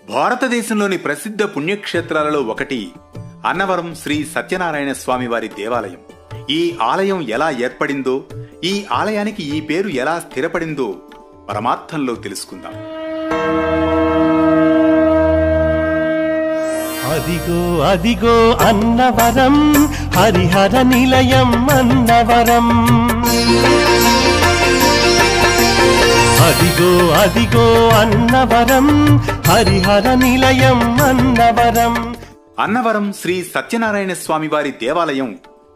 భారతదేశంలోని ప్రసిద్ధ పుణ్యక్షేత్రాలలో ఒకటి అన్నవరం శ్రీ సత్యనారాయణ స్వామి వారి దేవాలయం. ఈ ఆలయం ఎలా ఏర్పడిందో, ఈ ఆలయానికి ఈ పేరు ఎలా స్థిరపడిందో పరమార్థంలో తెలుసుకుందాం. అదిగో అదిగో అన్నవరం, హరిహర నిలయం అన్నవరం. అదిగో అదిగో అన్నవరం, హరిహర నిలయం అన్నవరం. అన్నవరం శ్రీ సత్యనారాయణ స్వామి వారి దేవాలయం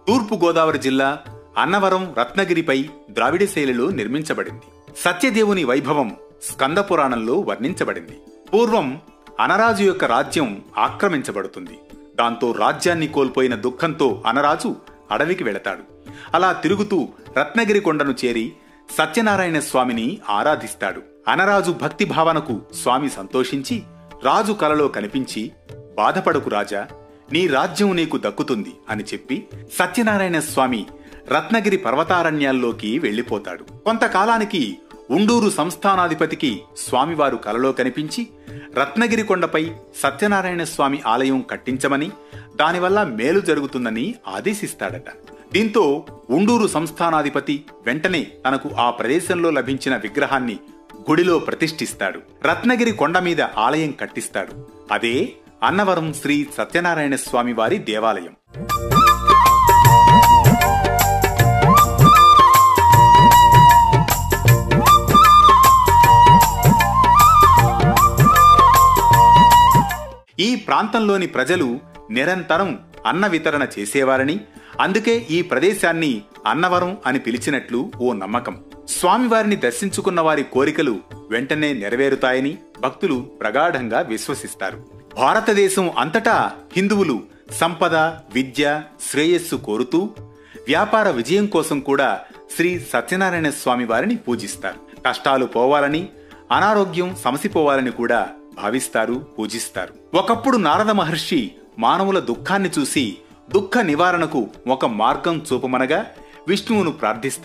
తూర్పు గోదావరి జిల్లా అన్నవరం రత్నగిరిపై ద్రావిడ శైలిలో నిర్మించబడింది. సత్యదేవుని వైభవం స్కంద పురాణంలో వర్ణించబడింది. పూర్వం అనరాజు యొక్క రాజ్యం ఆక్రమించబడుతుంది. దాంతో రాజ్యాన్ని కోల్పోయిన దుఃఖంతో అనరాజు అడవికి వెళతాడు. అలా తిరుగుతూ రత్నగిరి కొండను చేరి సత్యనారాయణ స్వామిని ఆరాధిస్తాడు. అనరాజు భక్తి భావనకు స్వామి సంతోషించి రాజు కలలో కనిపించి, బాధపడకు రాజా, నీ రాజ్యం నీకు దక్కుతుంది అని చెప్పి సత్యనారాయణ స్వామి రత్నగిరి పర్వతారణ్యాల్లోకి వెళ్లిపోతాడు. కొంతకాలానికి ఉండూరు సంస్థానాధిపతికి స్వామివారు కలలో కనిపించి రత్నగిరి కొండపై సత్యనారాయణ స్వామి ఆలయం కట్టించమని, దానివల్ల మేలు జరుగుతుందని ఆదేశిస్తాడట. దీంతో ఉండూరు సంస్థానాధిపతి వెంటనే తనకు ఆ ప్రదేశంలో లభించిన విగ్రహాన్ని గుడిలో ప్రతిష్ఠిస్తాడు. రత్నగిరి కొండ మీద ఆలయం కట్టిస్తాడు. అదే అన్నవరం శ్రీ సత్యనారాయణ స్వామి వారి దేవాలయం. ఈ ప్రాంతంలోని ప్రజలు నిరంతరం అన్న వితరణ చేసేవారని, అందుకే ఈ ప్రదేశాన్ని అన్నవరం అని పిలిచినట్లు ఓ నమ్మకం. స్వామివారిని దర్శించుకున్న వారి కోరికలు వెంటనే నెరవేరుతాయని భక్తులు ప్రగాఢంగా విశ్వసిస్తారు. భారతదేశం అంతటా హిందువులు సంపద, విద్య, శ్రేయస్సు కోరుతూ వ్యాపార విజయం కోసం కూడా శ్రీ సత్యనారాయణ స్వామి వారిని పూజిస్తారు. కష్టాలు పోవాలని, అనారోగ్యం సమసిపోవాలని కూడా భావిస్తారు, పూజిస్తారు. ఒకప్పుడు నారద మహర్షి మానవుల దుఃఖాన్ని చూసి దుఃఖ నివారణకు ఒక మార్గం చూపమనగా విష్ణువును ప్రార్థిస్తారు.